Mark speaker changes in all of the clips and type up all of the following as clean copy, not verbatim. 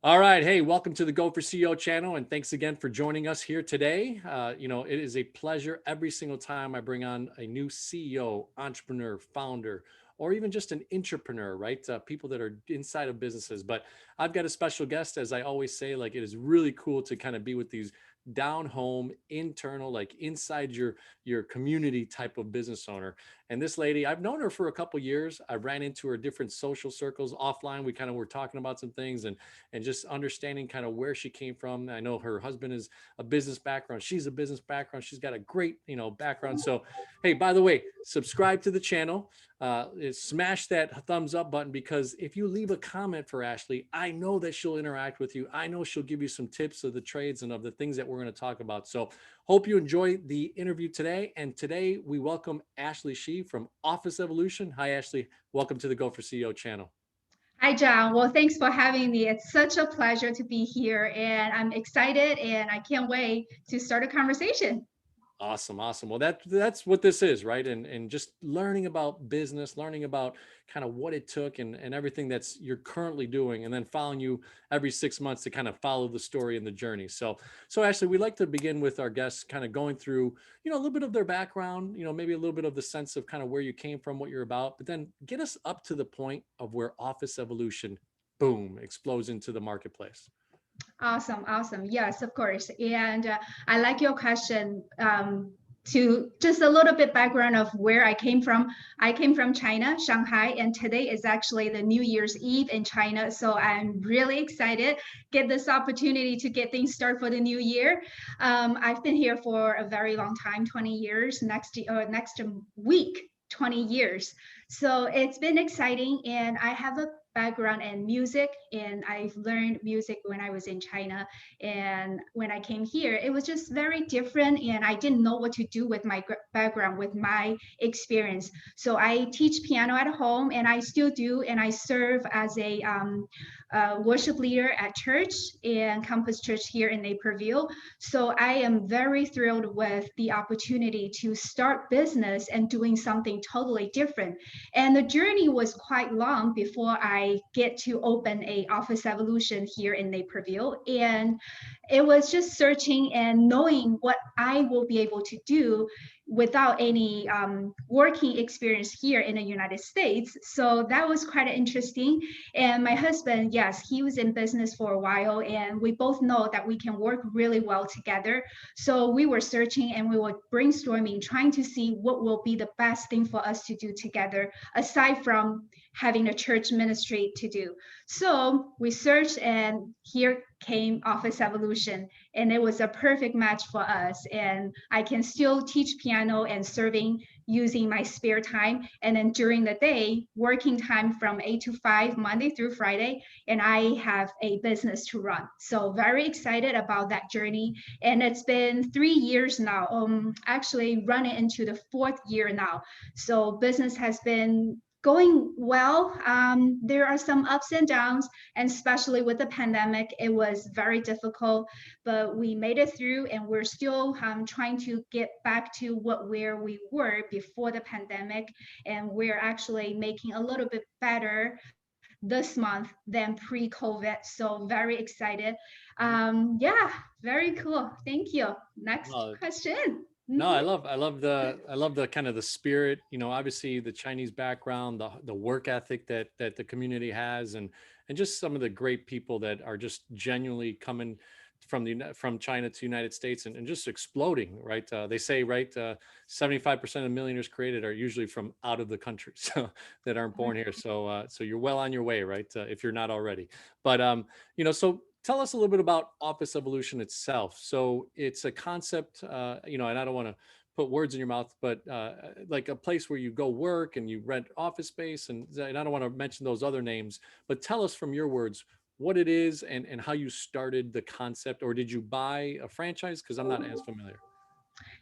Speaker 1: All right. Hey, welcome to the Go for CEO channel. And thanks again for joining us here today. It is a pleasure every single time I bring on a new CEO, entrepreneur, founder, or even just an entrepreneur, right? People that are inside of businesses. But I've got a special guest, as I always say, like it is really cool to kind of be with these down home, internal, like inside your community type of business owner. And this lady, I've known her for a couple years. I ran into her different social circles offline. We kind of were talking about some things and just understanding kind of where she came from. I know her husband is a business background. She's a business background. She's got a great, background. So, hey, by the way, subscribe to the channel. Smash that thumbs up button, because if you leave a comment for Ashley, I know that she'll interact with you. I know she'll give you some tips of the trades and of the things that we're going to talk about. So hope you enjoy the interview today. And today we welcome Ashley Shee from Office Evolution. Hi, Ashley. Welcome to the Go for CEO channel.
Speaker 2: Hi, John. Well, thanks for having me. It's such a pleasure to be here, and I'm excited and I can't wait to start a conversation.
Speaker 1: Awesome, awesome. Well, that's what this is, right? And just learning about business, learning about kind of what it took and everything that's you're currently doing, and then following you every 6 months to kind of follow the story and the journey. So actually, we like to begin with our guests kind of going through, a little bit of their background, maybe a little bit of the sense of kind of where you came from, what you're about, but then get us up to the point of where Office Evolution, boom, explodes into the marketplace.
Speaker 2: Awesome, awesome. Yes, of course. And I like your question. To just a little bit background of where I came from. I came from China, Shanghai, and today is actually the New Year's Eve in China. So I'm really excited get this opportunity to get things started for the new year. I've been here for a very long time, 20 years. Next week, 20 years. So it's been exciting, and I have a background in music, and I've learned music when I was in China. And when I came here, it was just very different, and I didn't know what to do with my background, with my experience. So I teach piano at home, and I still do, and I serve as a worship leader at church and campus church here in Naperville. So I am very thrilled with the opportunity to start business and doing something totally different. And the journey was quite long before I get to open a Office Evolution here in Naperville. And it was just searching and knowing what I will be able to do without any working experience here in the United States. So that was quite interesting. And my husband, yes, he was in business for a while, and we both know that we can work really well together. So we were searching and we were brainstorming, trying to see what will be the best thing for us to do together, aside from having a church ministry to do. So we searched, and here came Office Evolution, and it was a perfect match for us. And I can still teach piano and serving using my spare time, and then during the day, working time from 8 to 5, Monday through Friday, and I have a business to run. So very excited about that journey. And it's been 3 years now, actually running into the fourth year now. So business has been going well. There are some ups and downs, and especially with the pandemic, it was very difficult, but we made it through, and we're still trying to get back to where we were before the pandemic, and we're actually making a little bit better this month than pre-COVID. So very excited. Yeah, very cool. Thank you. Next
Speaker 1: Well,
Speaker 2: question.
Speaker 1: no,
Speaker 2: Mhm.
Speaker 1: I love the kind of the spirit, obviously the Chinese background, the work ethic that the community has, and just some of the great people that are just genuinely coming from China to United States, and just exploding, right? They say, right, 75% of millionaires created are usually from out of the country, so that aren't born here. So you're well on your way, right? If you're not already. But so tell us a little bit about Office Evolution itself. So it's a concept, and I don't want to put words in your mouth, but like a place where you go work and you rent office space, and I don't want to mention those other names, but tell us from your words what it is and how you started the concept, or did you buy a franchise? Because I'm not as familiar.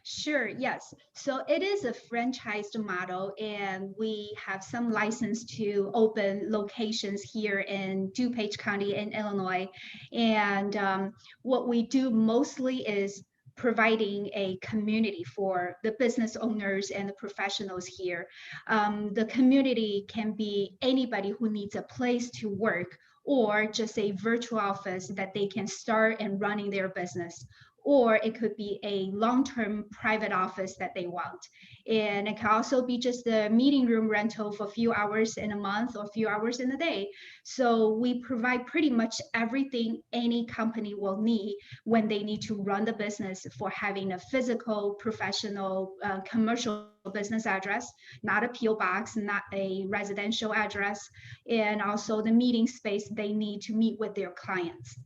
Speaker 2: Sure, yes. So it is a franchised model, and we have some license to open locations here in DuPage County in Illinois. And what we do mostly is providing a community for the business owners and the professionals here. The community can be anybody who needs a place to work, or just a virtual office that they can start and running their business. Or it could be a long-term private office that they want. And it can also be just a meeting room rental for a few hours in a month or a few hours in a day. So we provide pretty much everything any company will need when they need to run the business, for having a physical, professional, commercial business address, not a PO box, not a residential address, and also the meeting space they need to meet with their clients.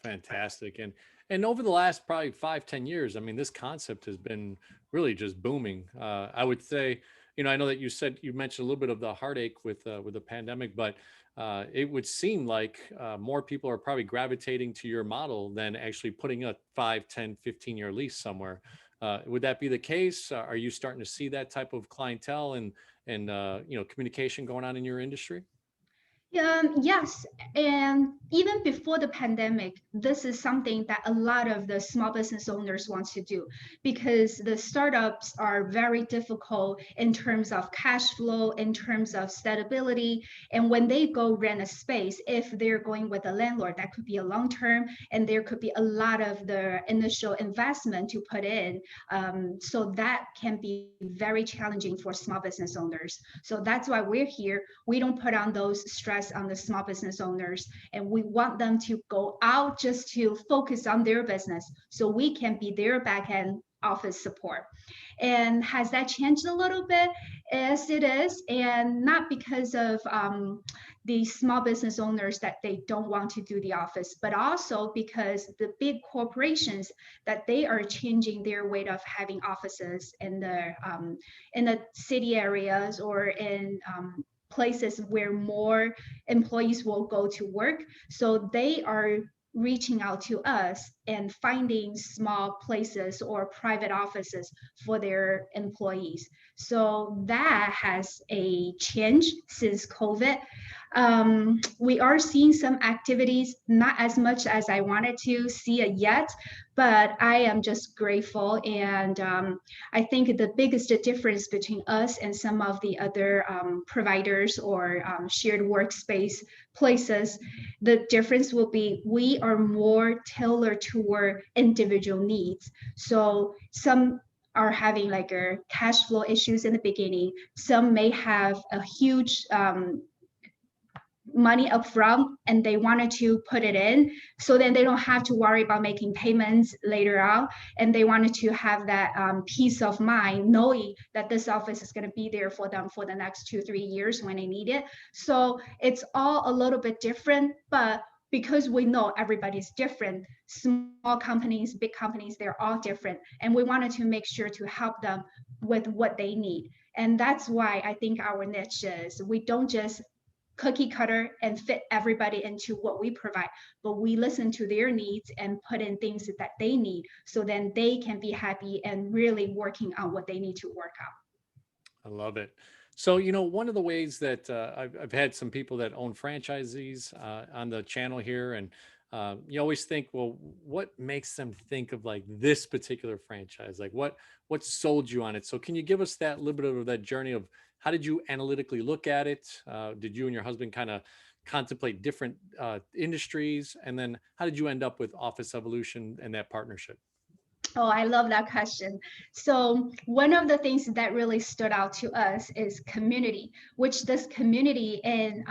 Speaker 1: Fantastic. And over the last probably 5, 10 years, I mean, this concept has been really just booming. I would say, I know that you mentioned a little bit of the heartache with the pandemic, but it would seem like more people are probably gravitating to your model than actually putting a 5, 10, 15 year lease somewhere. Would that be the case? Are you starting to see that type of clientele and communication going on in your industry?
Speaker 2: Yes, and even before the pandemic, this is something that a lot of the small business owners want to do, because the startups are very difficult in terms of cash flow, in terms of stability. And when they go rent a space, if they're going with a landlord, that could be a long term, and there could be a lot of the initial investment to put in. So that can be very challenging for small business owners. So that's why we're here. We don't put on those stress on the small business owners, and we want them to go out just to focus on their business, so we can be their back end office support. And has that changed a little bit? Yes, it is. And not because of the small business owners that they don't want to do the office, but also because the big corporations, that they are changing their way of having offices in the city areas, or in places where more employees will go to work. So they are reaching out to us and finding small places or private offices for their employees. So that has a change since COVID. We are seeing some activities, not as much as I wanted to see it yet, but I am just grateful. And I think the biggest difference between us and some of the other providers or shared workspace places, the difference will be we are more tailored toward individual needs. So some are having like a cash flow issues in the beginning. Some may have a huge money up front, and they wanted to put it in, so then they don't have to worry about making payments later on, and they wanted to have that peace of mind knowing that this office is going to be there for them for the next 2-3 years when they need it. So it's all a little bit different, but because we know everybody's different, small companies, big companies, they're all different, and we wanted to make sure to help them with what they need. And that's why I think our niche is, we don't just cookie cutter and fit everybody into what we provide, but we listen to their needs and put in things that they need, so then they can be happy and really working on what they need to work on.
Speaker 1: I love it. So, one of the ways that I've had some people that own franchisees on the channel here, and you always think, well, what makes them think of like this particular franchise? Like what sold you on it? So, can you give us that little bit of that journey of how did you analytically look at it? Did you and your husband kind of contemplate different industries, and then how did you end up with Office Evolution and that partnership?
Speaker 2: Oh, I love that question. So one of the things that really stood out to us is community, which this community in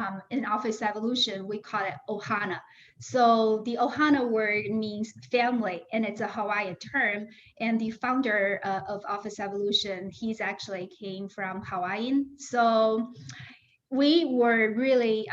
Speaker 2: Office Evolution, we call it Ohana. So the Ohana word means family, and it's a Hawaiian term. And the founder of Office Evolution, he's actually came from Hawaiian. So we were really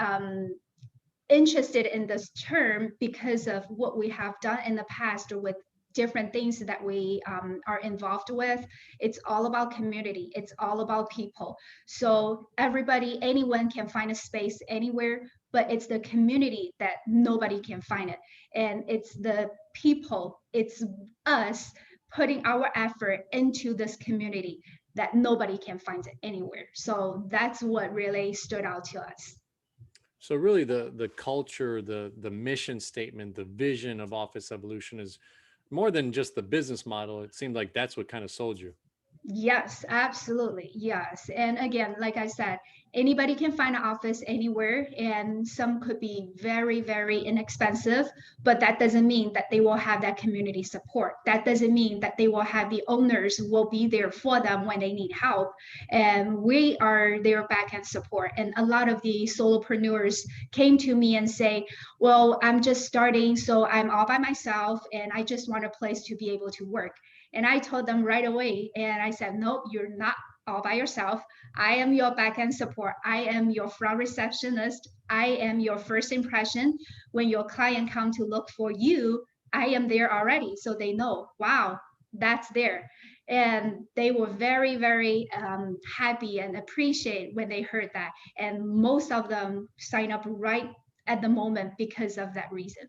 Speaker 2: interested in this term because of what we have done in the past with different things that we are involved with. It's all about community. It's all about people. So everybody, anyone can find a space anywhere, but it's the community that nobody can find it. And it's the people, it's us putting our effort into this community that nobody can find it anywhere. So that's what really stood out to us.
Speaker 1: So really the culture, the mission statement, the vision of Office Evolution is more than just the business model. It seemed like that's what kind of sold you.
Speaker 2: Yes, absolutely. Yes. And again, like I said, anybody can find an office anywhere, and some could be very, very inexpensive, but that doesn't mean that they will have that community support. That doesn't mean that they will have the owners will be there for them when they need help. And we are their backend support. And a lot of the solopreneurs came to me and say, well, I'm just starting, so I'm all by myself, and I just want a place to be able to work. And I told them right away, and I said, nope, you're not all by yourself. I am your backend support. I am your front receptionist. I am your first impression. When your client come to look for you, I am there already. So they know, wow, that's there. And they were very, very happy and appreciate when they heard that. And most of them sign up right at the moment because of that reason.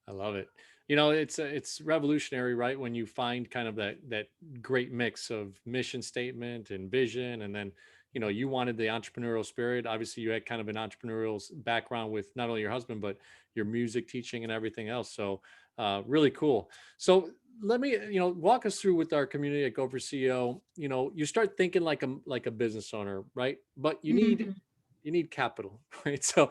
Speaker 1: I love it. You know, it's revolutionary, right? When you find kind of that great mix of mission statement and vision, and then you wanted the entrepreneurial spirit. Obviously, you had kind of an entrepreneurial background with not only your husband but your music teaching and everything else. So, really cool. So let me walk us through with our community at Go for CEO. You start thinking like a business owner, right? But
Speaker 2: Mhm.
Speaker 1: you need capital, right? So,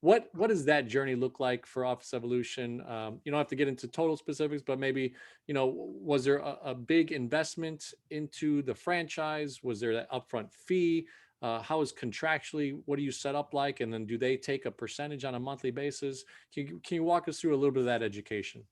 Speaker 1: what does that journey look like for Office Evolution? You don't have to get into total specifics, but maybe, was there a big investment into the franchise? Was there that upfront fee? How is contractually, what do you set up like? And then do they take a percentage on a monthly basis? Can you walk us through a little bit of that education?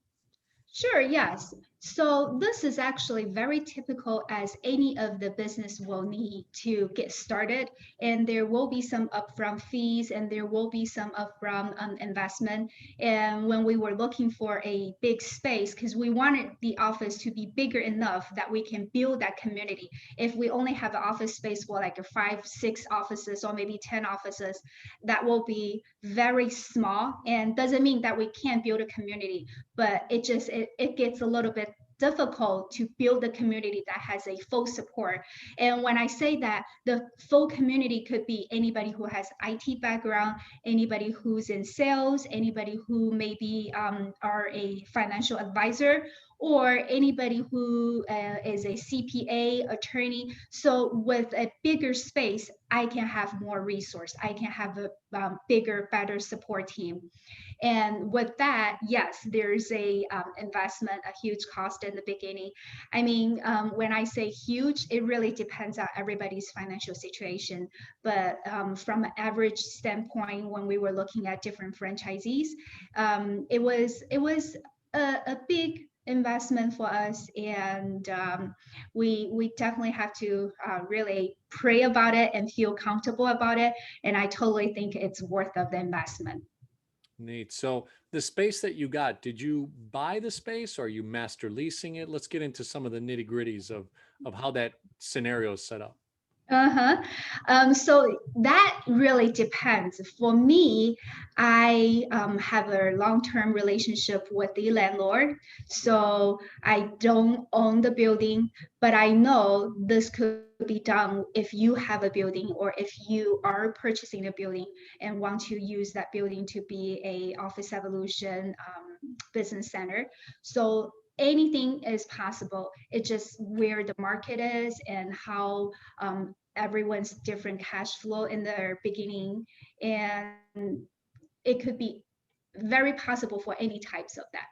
Speaker 2: Sure, yes. So this is actually very typical as any of the business will need to get started. And there will be some upfront fees and there will be some upfront investment. And when we were looking for a big space, because we wanted the office to be bigger enough that we can build that community. If we only have an office space for like a 5, 6 offices or maybe 10 offices, that will be very small and doesn't mean that we can't build a community, but it gets a little bit difficult to build a community that has a full support. And when I say that, the full community could be anybody who has IT background, anybody who's in sales, anybody who maybe are a financial advisor, or anybody who is a CPA attorney. So with a bigger space, I can have more resource. I can have a bigger, better support team. And with that, yes, there's a investment, a huge cost in the beginning. I mean, when I say huge, it really depends on everybody's financial situation. But from an average standpoint, when we were looking at different franchisees, it was a big investment for us, and we definitely have to really pray about it and feel comfortable about it. And I totally think it's worth of the investment.
Speaker 1: Neat. So the space that you got, did you buy the space or are you master leasing it? Let's get into some of the nitty gritties of how that scenario is set up.
Speaker 2: Uh-huh. So that really depends. For me, I have a long-term relationship with the landlord. So I don't own the building, but I know this could be done if you have a building or if you are purchasing a building and want to use that building to be a Office Evolution business center. So anything is possible. It's just where the market is and how everyone's different cash flow in their beginning. And it could be very possible for any types of that.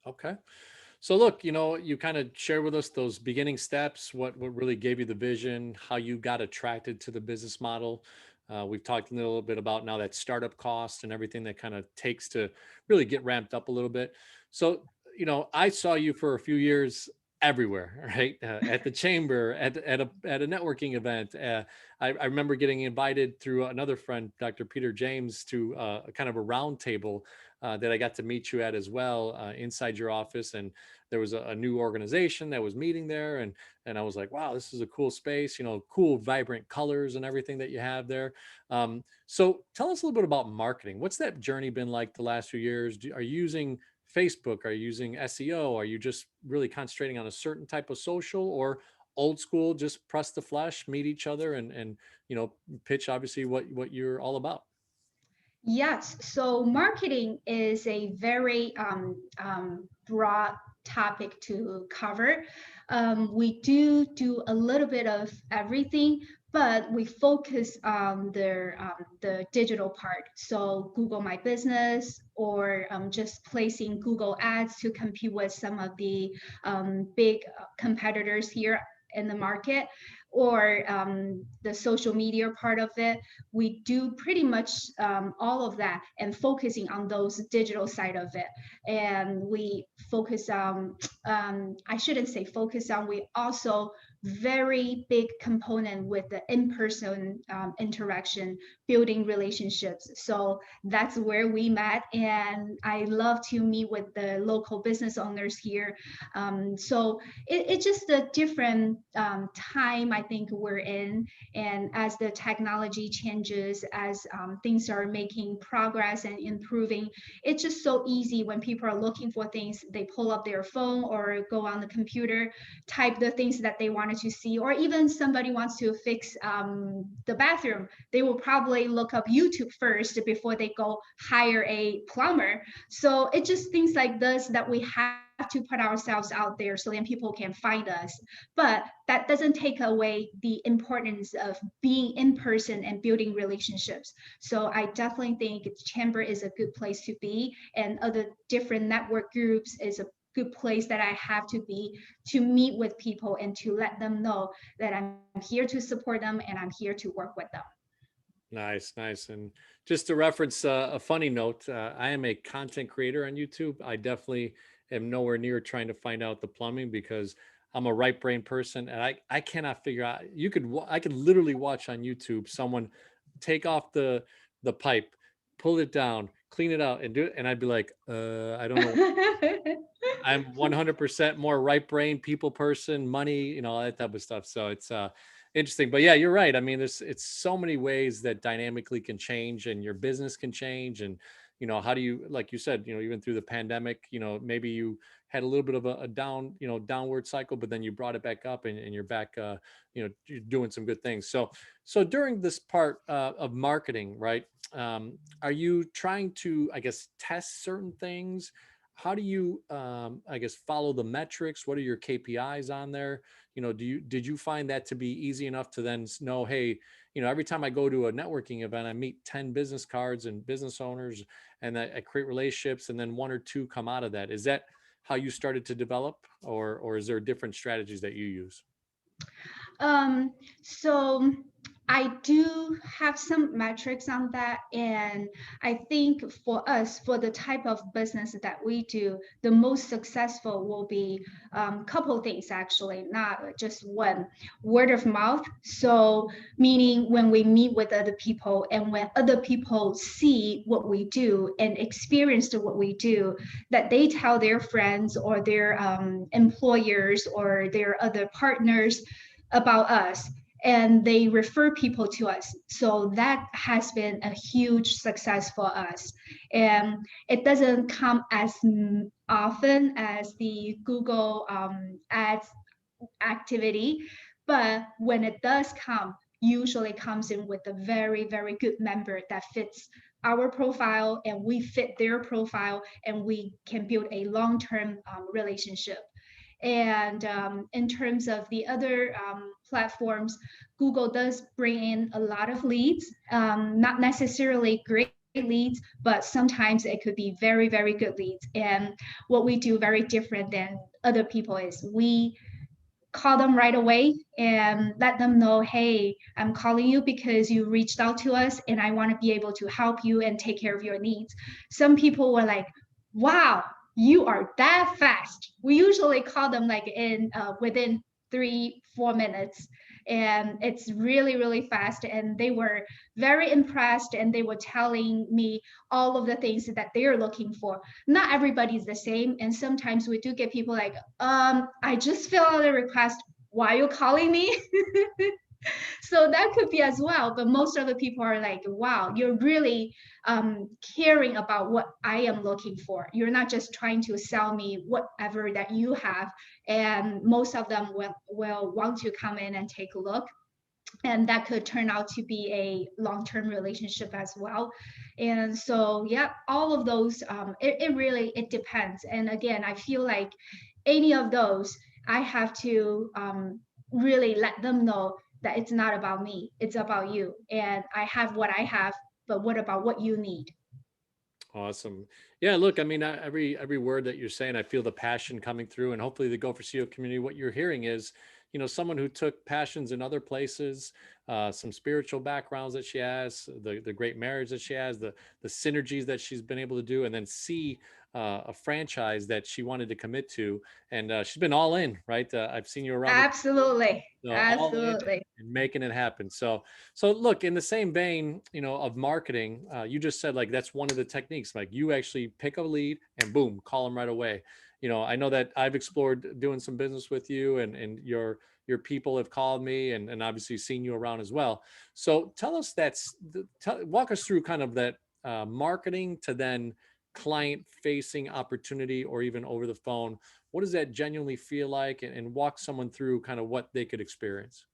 Speaker 1: Okay. So look, you kind of share with us those beginning steps, what really gave you the vision, how you got attracted to the business model. We've talked a little bit about now that startup cost and everything that kind of takes to really get ramped up a little bit. So, I saw you for a few years everywhere, right? At the chamber, at a networking event. I remember getting invited through another friend, Dr. Peter James, to a kind of a round table that I got to meet you at as well inside your office. And there was a new organization that was meeting there, and I was like, wow, this is a cool space, cool vibrant colors and everything that you have there. So tell us a little bit about marketing. What's that journey been like the last few years? Are you using Facebook? Are you using SEO? Are you just really concentrating on a certain type of social, or old school, just press the flesh, meet each other, and pitch obviously what you're all about?
Speaker 2: Yes, so marketing is a very broad topic to cover. We do a little bit of everything, but we focus on the digital part. So Google My Business, or just placing Google ads to compete with some of the big competitors here in the market, or the social media part of it. We do pretty much all of that, and focusing on those digital side of it. And we focus on, I shouldn't say focus on, we also very big component with the in-person interaction, building relationships. So that's where we met, and I love to meet with the local business owners here. So it's just a different time I think we're in, and as the technology changes, as things are making progress and improving, it's just so easy when people are looking for things, they pull up their phone or go on the computer, type the things that they wanted to see, or even somebody wants to fix the bathroom, they will probably look up YouTube first before they go hire a plumber. So it's just things like this that we have to put ourselves out there so then people can find us. But that doesn't take away the importance of being in person and building relationships. So I definitely think Chamber is a good place to be, and other different network groups is a good place that I have to be, to meet with people and to let them know that I'm here to support them and I'm here to work with them.
Speaker 1: Nice, nice. And just to reference a funny note, I am a content creator on YouTube. I definitely am nowhere near trying to find out the plumbing because I'm a right brain person, and I cannot figure out. I could literally watch on YouTube someone take off the pipe, pull it down, clean it out, and do it, and I'd be like, I don't know. I'm 100% more right brain people person, money, all that type of stuff. So it's interesting. But yeah, you're right. I mean, it's so many ways that dynamically can change and your business can change. And, how do you, like you said, even through the pandemic, maybe you had a little bit of a down, downward cycle, but then you brought it back up and you're back, you're doing some good things. So during this part of marketing, right? Are you trying to, I guess, test certain things? How do you I guess follow the metrics? What are your KPIs on there? Did you find that to be easy enough to then know, hey, every time I go to a networking event, I meet 10 business cards and business owners, and I create relationships, and then one or two come out of that. Is that how you started to develop, or is there different strategies that you use?
Speaker 2: So I do have some metrics on that. And I think for us, for the type of business that we do, the most successful will be a couple of things actually, not just one. Word of mouth. So meaning when we meet with other people and when other people see what we do and experience what we do, that they tell their friends or their employers or their other partners about us, and they refer people to us. So that has been a huge success for us. And it doesn't come as often as the Google ads activity, but when it does come, usually comes in with a very, very good member that fits our profile and we fit their profile, and we can build a long-term relationship. And in terms of the other platforms, Google does bring in a lot of leads, not necessarily great leads, but sometimes it could be very, very good leads. And what we do very different than other people is we call them right away and let them know, hey, I'm calling you because you reached out to us and I want to be able to help you and take care of your needs. Some people were like, wow, you are that fast. We usually call them like in within 3-4 minutes, and it's really, really fast. And they were very impressed, and they were telling me all of the things that they're looking for. Not everybody's the same, and sometimes we do get people like, I just fill out a request, why are you calling me? So that could be as well, but most of the people are like, wow, you're really caring about what I am looking for. You're not just trying to sell me whatever that you have. And most of them will want to come in and take a look, and that could turn out to be a long-term relationship as well. And so yeah, all of those, it really, it depends. And again, I feel like any of those, I have to really let them know that it's not about me, it's about you. And I have what I have, but what about what you need?
Speaker 1: Awesome. Yeah, look, I mean, every word that you're saying, I feel the passion coming through, and hopefully the Go for CEO community, what you're hearing is, someone who took passions in other places, some spiritual backgrounds that she has, the great marriage that she has, the synergies that she's been able to do, and then see a franchise that she wanted to commit to, and she's been all in, right? I've seen you around the
Speaker 2: Absolutely.
Speaker 1: all in
Speaker 2: Absolutely.
Speaker 1: and making it happen. So look, in the same vein, of marketing, you just said like that's one of the techniques. Like you actually pick a lead and boom, call them right away. I know that I've explored doing some business with you, and your people have called me, and obviously seen you around as well. So tell us walk us through kind of that marketing to then client facing opportunity, or even over the phone. What does that genuinely feel like, and walk someone through kind of what they could experience?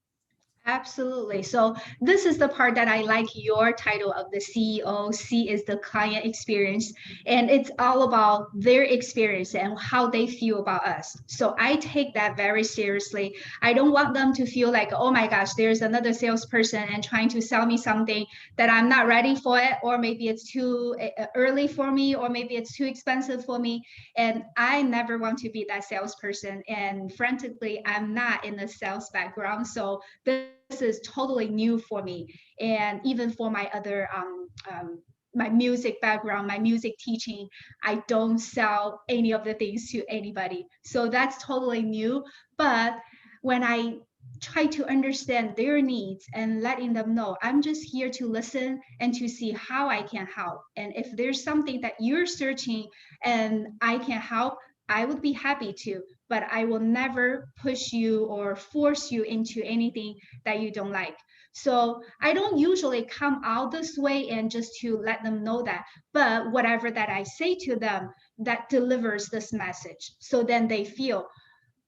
Speaker 2: Absolutely. So this is the part that I like your title of the CEO. C is the client experience, and it's all about their experience and how they feel about us. So I take that very seriously. I don't want them to feel like, oh my gosh, there's another salesperson and trying to sell me something that I'm not ready for it, or maybe it's too early for me, or maybe it's too expensive for me. And I never want to be that salesperson. And frankly, I'm not in the sales background. So this is totally new for me, and even for my other my music background, my music teaching, I don't sell any of the things to anybody, so that's totally new. But when I try to understand their needs and letting them know I'm just here to listen and to see how I can help, and if there's something that you're searching and I can help, I would be happy to, but I will never push you or force you into anything that you don't like. So I don't usually come out this way and just to let them know that, but whatever that I say to them, that delivers this message. So then they feel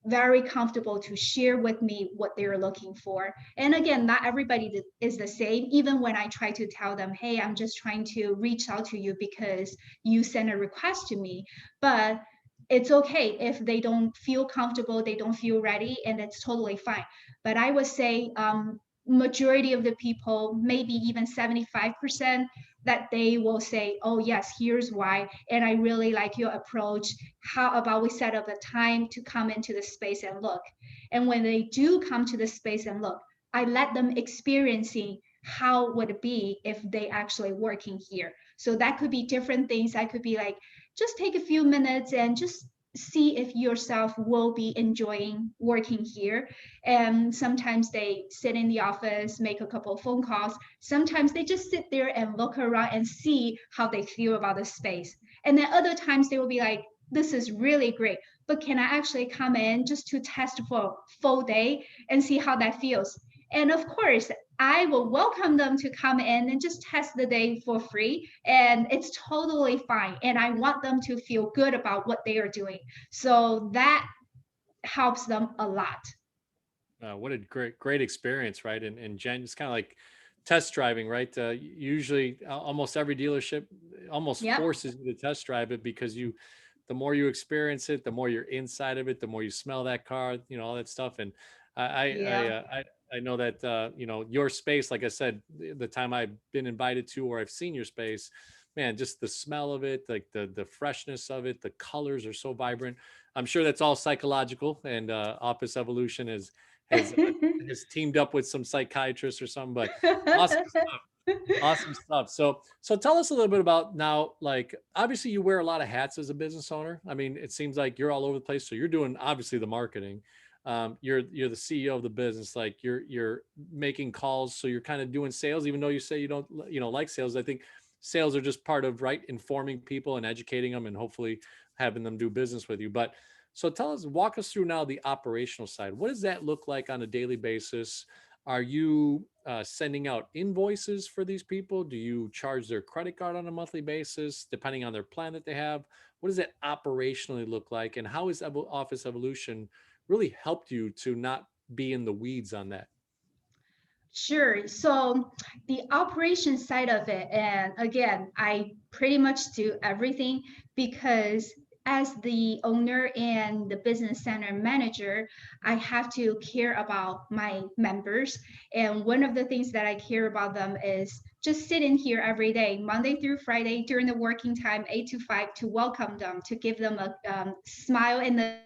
Speaker 2: very comfortable to share with me what they're looking for. And again, not everybody is the same. Even when I try to tell them, hey, I'm just trying to reach out to you because you sent a request to me. But it's okay if they don't feel comfortable, they don't feel ready, and it's totally fine. But I would say majority of the people, maybe even 75%, that they will say, oh yes, here's why, and I really like your approach. How about we set up a time to come into the space and look? And when they do come to the space and look, I let them experiencing how would it be if they actually working here. So that could be different things. I could be like, just take a few minutes and just see if yourself will be enjoying working here. And sometimes they sit in the office, make a couple of phone calls. Sometimes they just sit there and look around and see how they feel about the space. And then other times they will be like, this is really great, but can I actually come in just to test for a full day and see how that feels? And of course, I will welcome them to come in and just test the day for free. And it's totally fine. And I want them to feel good about what they are doing. So that helps them a lot.
Speaker 1: What a great experience, right? And Jen, it's kind of like test driving, right? Usually, almost every dealership almost
Speaker 2: Yep.
Speaker 1: forces you to test drive it, because the more you experience it, the more you're inside of it, the more you smell that car, all that stuff. And I, I, I,
Speaker 2: Yeah.
Speaker 1: uh, I, I know that your space, like I said, the time I've been invited to, or I've seen your space, man, just the smell of it, like the freshness of it, the colors are so vibrant. I'm sure that's all psychological, and Office Evolution has uh, has teamed up with some psychiatrists or something. But awesome stuff. Awesome stuff. So tell us a little bit about now, like obviously you wear a lot of hats as a business owner. I mean, it seems like you're all over the place. So you're doing obviously the marketing. You're the CEO of the business. Like you're making calls. So you're kind of doing sales, even though you say you don't, like sales. I think sales are just part of, right, informing people and educating them, and hopefully having them do business with you. But so walk us through now the operational side. What does that look like on a daily basis? Are you sending out invoices for these people? Do you charge their credit card on a monthly basis, depending on their plan that they have? What does that operationally look like? And how has Office Evolution really helped you to not be in the weeds on that?
Speaker 2: Sure. So the operation side of it, and again, I pretty much do everything because as the owner and the business center manager, I have to care about my members. And one of the things that I care about them is just sitting here every day, Monday through Friday during the working time, 8 to 5, to welcome them, to give them a smile in the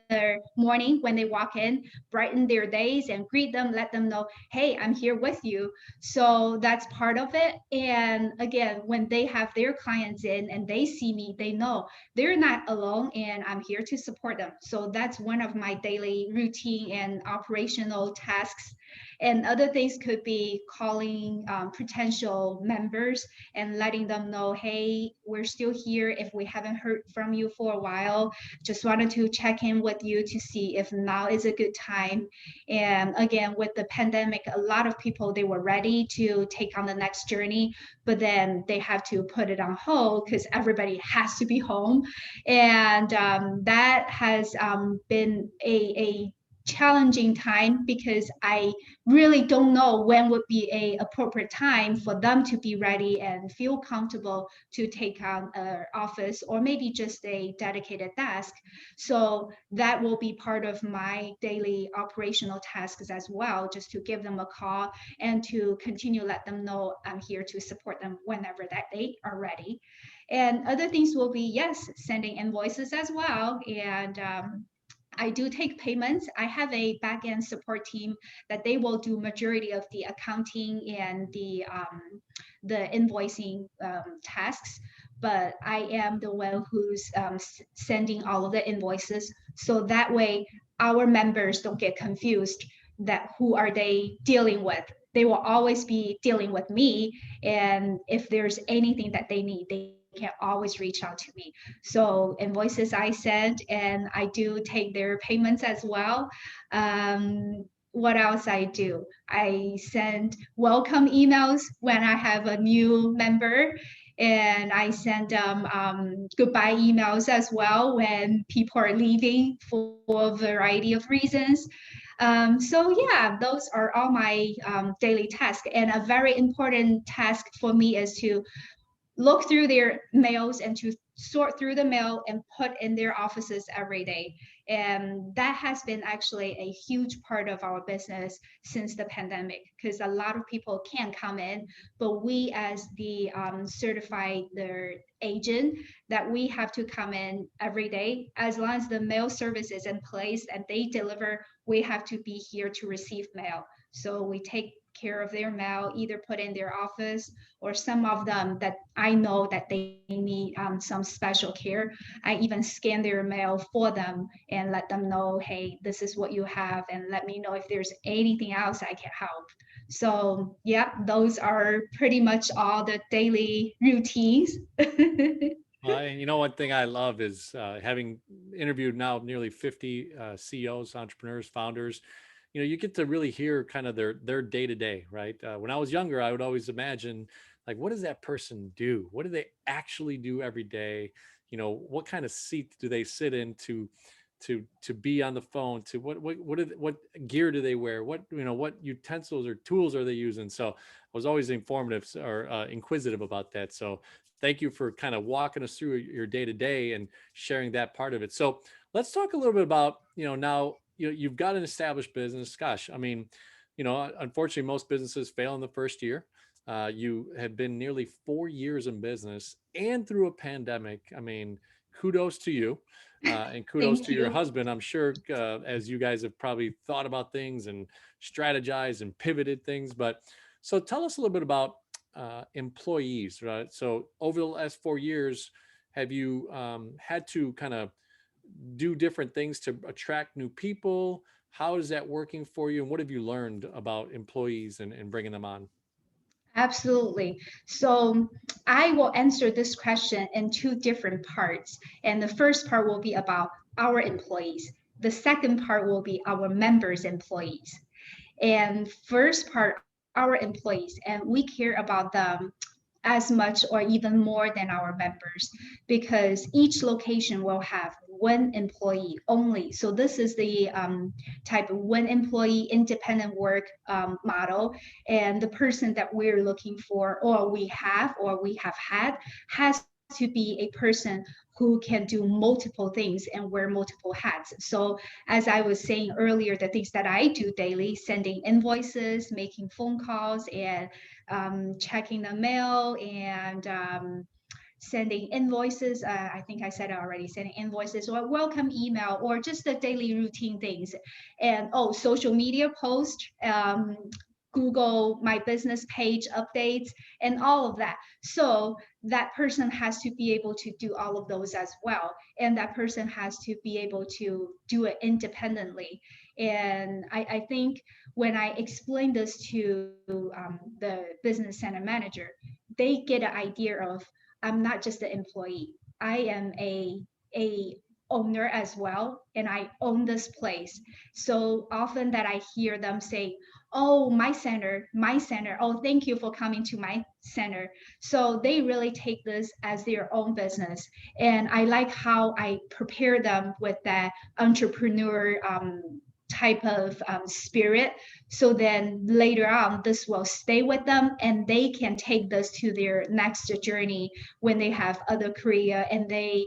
Speaker 2: morning when they walk in, brighten their days and greet them, let them know, hey, I'm here with you. So that's part of it. And again, when they have their clients in and they see me, they know they're not alone and I'm here to support them. So that's one of my daily routine and operational tasks. And other things could be calling potential members and letting them know, hey, we're still here. If we haven't heard from you for a while, just wanted to check in with you to see if now is a good time. And again, with the pandemic, a lot of people, they were ready to take on the next journey, but then they have to put it on hold because everybody has to be home. And that has been a challenging time because I really don't know when would be a appropriate time for them to be ready and feel comfortable to take on an office or maybe just a dedicated desk. So that will be part of my daily operational tasks as well, just to give them a call and to continue let them know I'm here to support them whenever that they are ready. And other things will be, yes, sending invoices as well. And I do take payments. I have a back-end support team that they will do majority of the accounting and the invoicing tasks, but I am the one who's sending all of the invoices. So that way our members don't get confused that who are they dealing with. They will always be dealing with me. And if there's anything that they need, they can always reach out to me. So invoices I send, and I do take their payments as well. What else I do? I send welcome emails when I have a new member, and I send goodbye emails as well when people are leaving for a variety of reasons. So yeah, those are all my daily tasks. And a very important task for me is to look through their mails and to sort through the mail and put in their offices every day. And that has been actually a huge part of our business since the pandemic, because a lot of people can't come in, but we as the certified their agent, that we have to come in every day. As long as the mail service is in place and they deliver, we have to be here to receive mail. So we take care of their mail, either put in their office, or some of them that I know that they need some special care. I even scan their mail for them and let them know, hey, this is what you have, and let me know if there's anything else I can help. So yeah, those are pretty much all the daily routines.
Speaker 1: And you know, one thing I love is having interviewed now nearly 50 CEOs, entrepreneurs, founders. You know, you get to really hear kind of their day to day, right? When I was younger, I would always imagine, like, what does that person do? What do they actually do every day? You know, what kind of seat do they sit in to be on the phone? To what gear do they wear? What, you know, what utensils or tools are they using? So I was always informative or inquisitive about that. So thank you for kind of walking us through your day to day and sharing that part of it. So let's talk a little bit about, you know, now, you know, you've got an established business. Gosh, I mean, you know, unfortunately, most businesses fail in the first year. You have been nearly 4 years in business and through a pandemic. I mean, kudos to you, and kudos
Speaker 2: Thank
Speaker 1: to your
Speaker 2: you.
Speaker 1: husband. I'm sure, as you guys have probably thought about things and strategized and pivoted things. But so tell us a little bit about employees, right? So over the last 4 years, have you had to kind of do different things to attract new people? How is that working for you? And what have you learned about employees and bringing them on?
Speaker 2: Absolutely. So I will answer this question in two different parts. And the first part will be about our employees. The second part will be our members' employees. And first part, our employees, and we care about them as much or even more than our members, because each location will have one employee only. So this is the type of one employee independent work model. And the person that we're looking for, or we have had, has to be a person who can do multiple things and wear multiple hats. So as I was saying earlier, the things that I do daily, sending invoices, making phone calls, and checking the mail, and sending invoices. I think I said it already, sending invoices or welcome email, or just the daily routine things. And social media posts, Google My Business page updates, and all of that. So that person has to be able to do all of those as well. And that person has to be able to do it independently. And I think when I explain this to the business center manager, they get an idea of, I'm not just an employee. I am a owner as well, and I own this place. So often that I hear them say, "Oh, my center, my center. Oh, thank you for coming to my center." So they really take this as their own business, and I like how I prepare them with that entrepreneur type of spirit. So then later on, this will stay with them, and they can take this to their next journey when they have other career, and they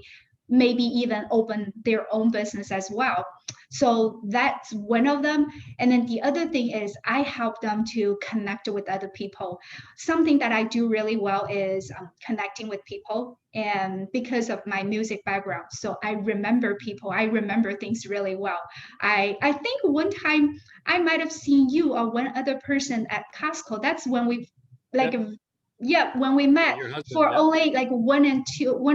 Speaker 2: maybe even open their own business as well. So that's one of them. And then the other thing is I help them to connect with other people. Something that I do really well is connecting with people. And because of my music background, so I remember people, I remember things really well. I think one time I might have seen you or one other person at Costco. That's when we like, yeah, when we met
Speaker 1: Your husband,
Speaker 2: for only like one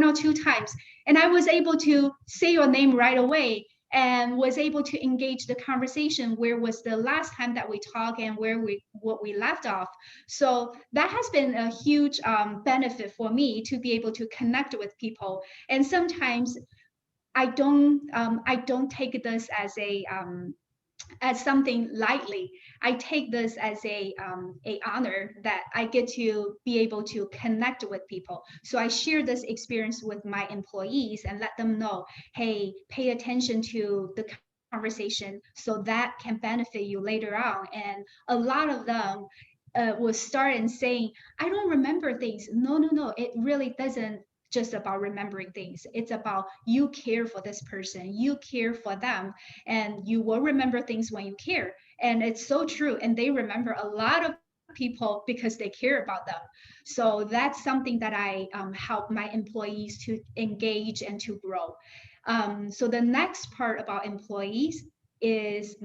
Speaker 2: or two times. And I was able to say your name right away and was able to engage the conversation. Where was the last time that we talked and what we left off. So that has been a huge benefit for me to be able to connect with people. And sometimes I don't take this as something lightly. I take this as a honor that I get to be able to connect with people. So I share this experience with my employees and let them know, hey, pay attention to the conversation so that can benefit you later on. And a lot of them will start and saying, I don't remember things. No, it really doesn't just about remembering things. It's about you care for this person, you care for them, and you will remember things when you care. And it's so true. And they remember a lot of people because they care about them. So that's something that I help my employees to engage and to grow. So the next part about employees is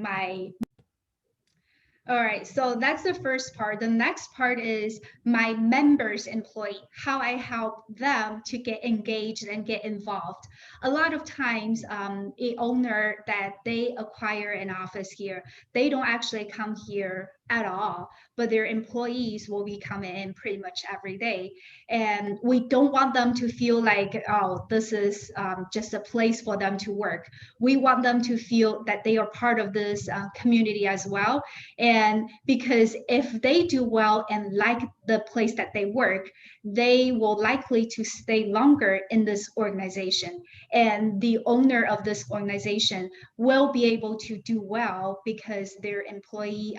Speaker 2: all right, so that's the first part. The next part is my members employee, how I help them to get engaged and get involved. A lot of times, a owner that they acquire an office here, they don't actually come here at all, but their employees will be coming in pretty much every day. And we don't want them to feel like, oh, this is just a place for them to work. We want them to feel that they are part of this community as well. And because if they do well and like the place that they work, they will likely to stay longer in this organization. And the owner of this organization will be able to do well because their employee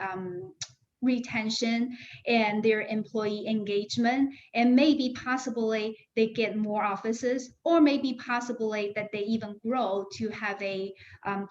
Speaker 2: retention and their employee engagement, and maybe possibly they get more offices, or maybe possibly that they even grow to have a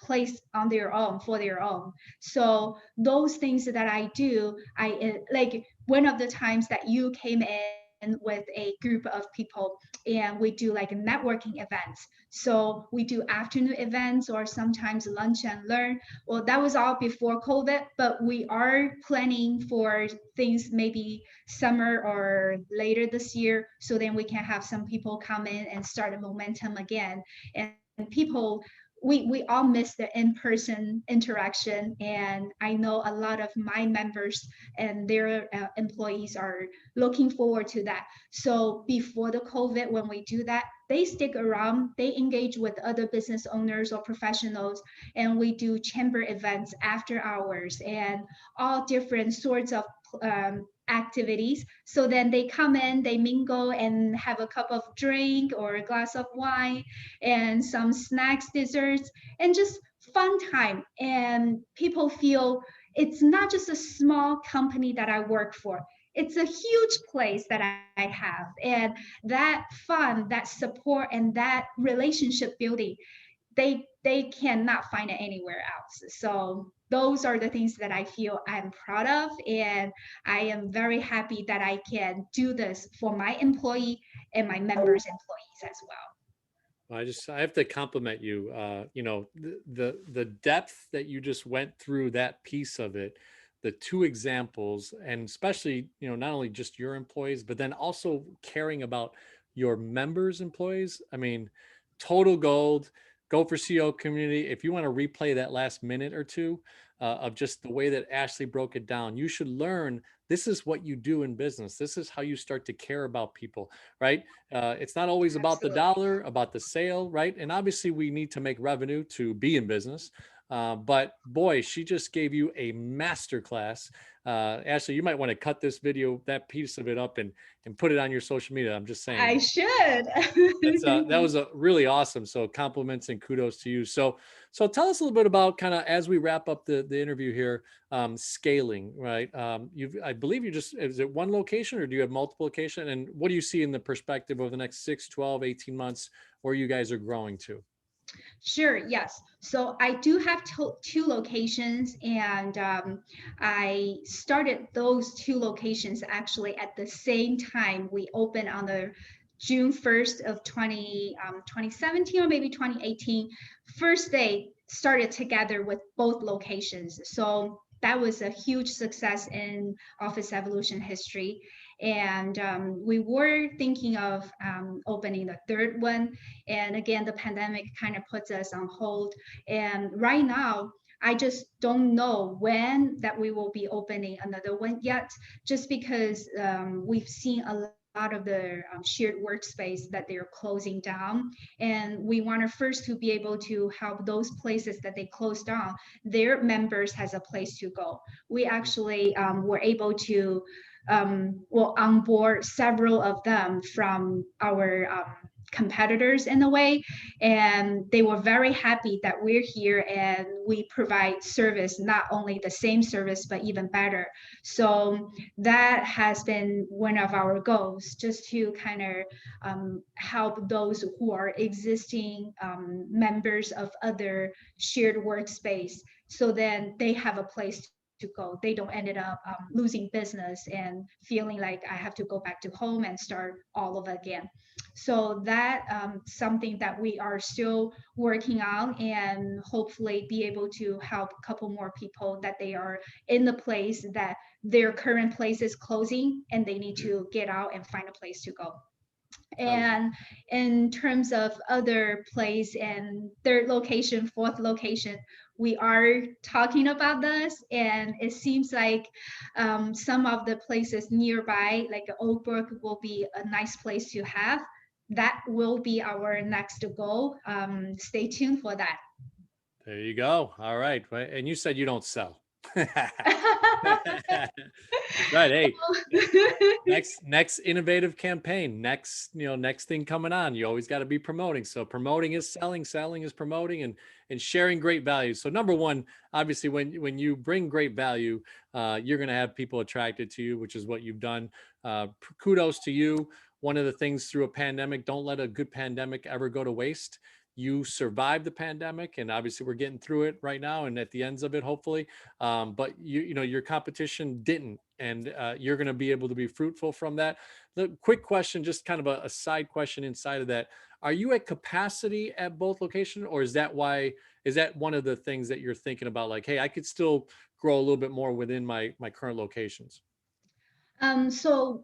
Speaker 2: place on their own for their own. So those things that I do, I like one of the times that you came in with a group of people and we do like networking events. So we do afternoon events or sometimes lunch and learn. Well, that was all before COVID, but we are planning for things maybe summer or later this year. So then we can have some people come in and start a momentum again. And people, we all miss the in-person interaction. And I know a lot of my members and their employees are looking forward to that. So before the COVID, when we do that, they stick around, they engage with other business owners or professionals, and we do chamber events after hours and all different sorts of activities. So then they come in, they mingle and have a cup of drink or a glass of wine and some snacks, desserts, and just fun time. And people feel it's not just a small company that I work for. it's a huge place that I have. And that fun, that support, and that relationship building, they cannot find it anywhere else. So those are the things that I feel I'm proud of, and I am very happy that I can do this for my employee and my members' employees as well.
Speaker 1: I have to compliment you. You know, the depth that you just went through that piece of it, the two examples, and especially, you know, not only just your employees, but then also caring about your members' employees. I mean, total gold. Go for CO community. If you want to replay that last minute or two of just the way that Ashley broke it down, you should learn this is what you do in business. This is how you start to care about people, right? It's not always about the
Speaker 2: Absolutely.
Speaker 1: dollar, about the sale, right? And obviously, we need to make revenue to be in business. But boy, she just gave you a master class. Ashley, you might want to cut this video, that piece of it up, and put it on your social media. I'm just saying.
Speaker 2: I should.
Speaker 1: That was a really awesome. So compliments and kudos to you. So tell us a little bit about kind of as we wrap up the interview here, scaling, right? I believe you just, is it one location or do you have multiple location? And what do you see in the perspective over the next 6, 12, 18 months where you guys are growing to?
Speaker 2: Sure, yes. So I do have two locations, and I started those two locations actually at the same time we opened on the June 1st of 2017 or maybe 2018. First day started together with both locations. So that was a huge success in Office Evolution history. And we were thinking of opening the third one. And again, the pandemic kind of puts us on hold. And right now, I just don't know when that we will be opening another one yet, just because we've seen a lot of the shared workspace that they're closing down. And we want to first to be able to help those places that they closed down, their members has a place to go. We actually were able to will onboard several of them from our competitors in a way, and they were very happy that we're here and we provide service, not only the same service but even better. So that has been one of our goals, just to kind of help those who are existing members of other shared workspace, so then they have a place to go. They don't ended up losing business and feeling like I have to go back to home and start all over again. So that something that we are still working on, and hopefully be able to help a couple more people that they are in the place that their current place is closing and they need to get out and find a place to go. And in terms of other place and third location, fourth location, we are talking about this, and it seems like some of the places nearby, like Oak Brook, will be a nice place to have. That will be our next goal. Stay tuned for that.
Speaker 1: There you go. All right. And you said you don't sell. Right. Hey, next innovative campaign, next thing coming on. You always got to be promoting. So promoting is selling, selling is promoting, and sharing great value. So number one, obviously, when you bring great value, you're going to have people attracted to you, which is what you've done. Kudos to you. One of the things through a pandemic, don't let a good pandemic ever go to waste. You survived the pandemic, and obviously we're getting through it right now and at the ends of it, hopefully. But you know, your competition didn't, and you're going to be able to be fruitful from that. The quick question, just kind of a side question inside of that. Are you at capacity at both locations, or is that one of the things that you're thinking about? Like, hey, I could still grow a little bit more within my current locations.
Speaker 2: So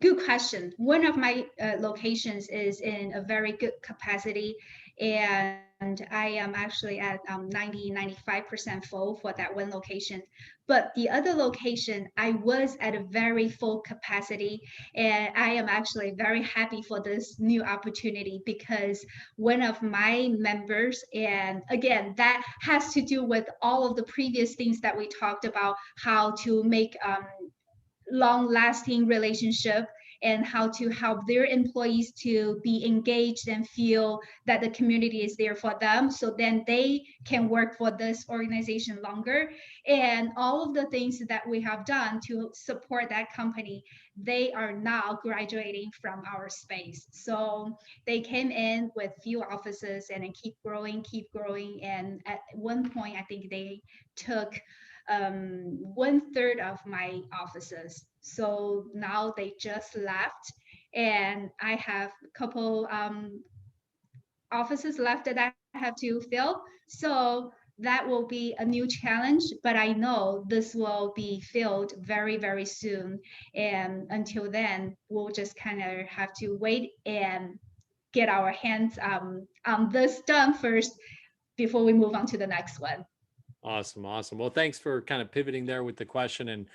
Speaker 2: good question. One of my locations is in a very good capacity, and I am actually at 95% full for that one location. But the other location, I was at a very full capacity, and I am actually very happy for this new opportunity, because one of my members, and again, that has to do with all of the previous things that we talked about, how to make long lasting relationship and how to help their employees to be engaged and feel that the community is there for them, so then they can work for this organization longer. And all of the things that we have done to support that company, they are now graduating from our space. So they came in with few offices and then keep growing. And at one point, I think they took 1/3 of my offices. So now they just left, and I have a couple offices left that I have to fill. So that will be a new challenge, but I know this will be filled very, very soon. And until then, we'll just kind of have to wait and get our hands on this done first before we move on to the next one.
Speaker 1: Awesome. Awesome. Well, thanks for kind of pivoting there with the question, and,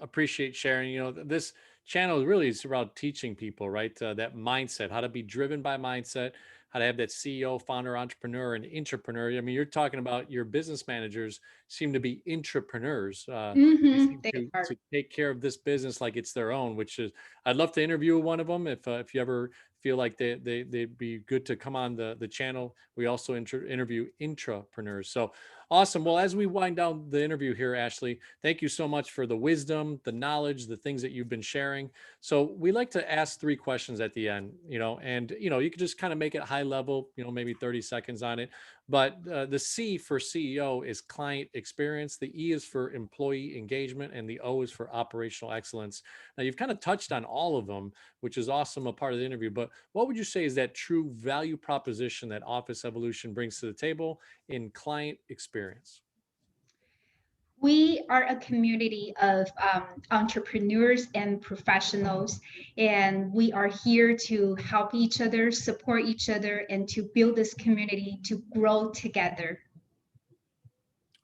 Speaker 1: appreciate sharing. This channel really is about teaching people, right? That mindset, how to be driven by mindset, how to have that CEO, founder, entrepreneur, and entrepreneur. I mean, you're talking about your business managers seem to be entrepreneurs. They seem
Speaker 2: They are.
Speaker 1: to take care of this business like it's their own, which is, I'd love to interview one of them if you ever feel like they'd be good to come on the channel. We also interview intrapreneurs. So awesome. Well, as we wind down the interview here, Ashley, thank you so much for the wisdom, the knowledge, the things that you've been sharing. So we like to ask 3 questions at the end, and, you could just kind of make it high level, maybe 30 seconds on it. But the C for CEO is client experience. The E is for employee engagement, and the O is for operational excellence. Now, you've kind of touched on all of them, which is awesome, a part of the interview. But what would you say is that true value proposition that Office Evolution brings to the table in client experience?
Speaker 2: We are a community of entrepreneurs and professionals, and we are here to help each other, support each other, and to build this community to grow together.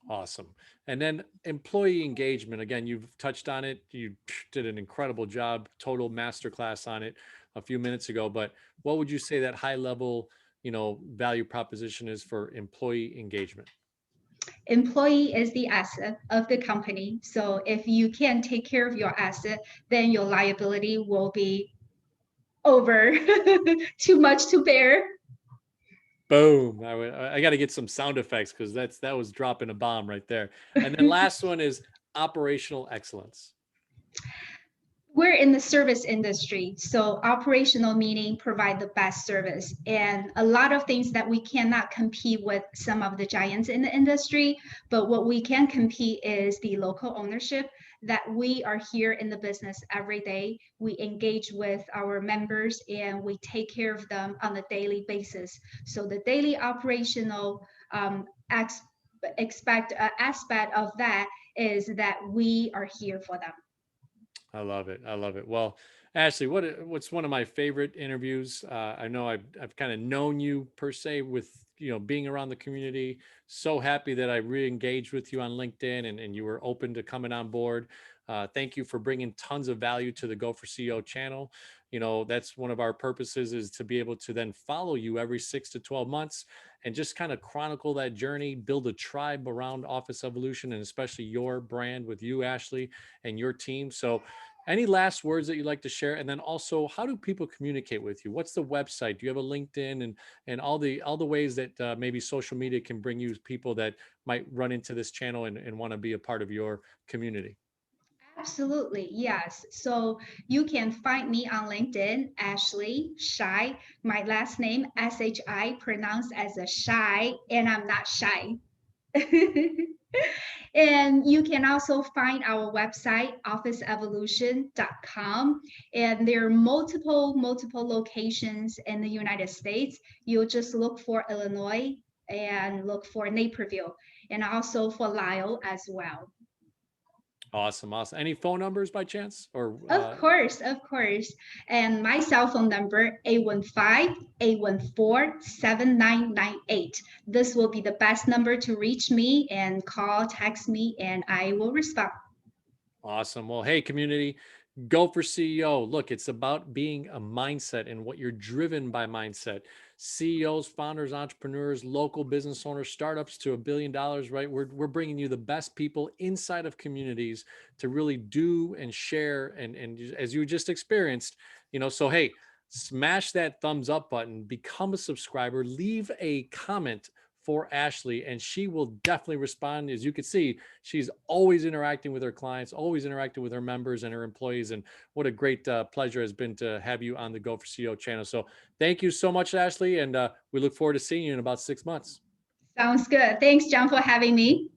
Speaker 1: Awesome. And then employee engagement, again, you've touched on it. You did an incredible job, total masterclass on it a few minutes ago. But what would you say that high level, value proposition is for employee engagement?
Speaker 2: Employee is the asset of the company. So if you can't take care of your asset, then your liability will be over too much to bear.
Speaker 1: Boom. I got to get some sound effects because that was dropping a bomb right there. And then last one is operational excellence.
Speaker 2: We're in the service industry, so operational meaning provide the best service, and a lot of things that we cannot compete with some of the giants in the industry, but what we can compete is the local ownership, that we are here in the business every day. We engage with our members and we take care of them on a daily basis. So the daily operational aspect of that is that we are here for them.
Speaker 1: I love it. I love it. Well, Ashley, what's one of my favorite interviews? I know I've kind of known you per se with, being around the community. So happy that I re-engaged with you on LinkedIn and you were open to coming on board. Thank you for bringing tons of value to the Go for CEO channel. That's one of our purposes, is to be able to then follow you every 6 to 12 months and just kind of chronicle that journey, build a tribe around Office Evolution, and especially your brand with you, Ashley, and your team. So any last words that you'd like to share? And then also, how do people communicate with you? What's the website? Do you have a LinkedIn and all the ways that maybe social media can bring you people that might run into this channel and want to be a part of your community?
Speaker 2: Absolutely, yes. So you can find me on LinkedIn, Ashley Shy. My last name, SHI, pronounced as a shy, and I'm not shy. And you can also find our website, officeevolution.com. And there are multiple locations in the United States. You'll just look for Illinois and look for Naperville, and also for Lisle as well.
Speaker 1: Awesome. Awesome. Any phone numbers by chance? Or
Speaker 2: Of course. And my cell phone number, 815-814-7998. This will be the best number to reach me, and call, text me, and I will respond.
Speaker 1: awesome. Well, hey, community, Go for CEO. Look, it's about being a mindset and what you're driven by mindset. CEOs, founders, entrepreneurs, local business owners, startups to $1 billion, right? We're bringing you the best people inside of communities to really do and share. And as you just experienced, so hey, smash that thumbs up button, become a subscriber, leave a comment for Ashley, and she will definitely respond. As you can see, she's always interacting with her clients, always interacting with her members and her employees. And what a great pleasure has been to have you on the Go for CEO channel. So thank you so much, Ashley. And we look forward to seeing you in about 6 months.
Speaker 2: Sounds good. Thanks, John, for having me.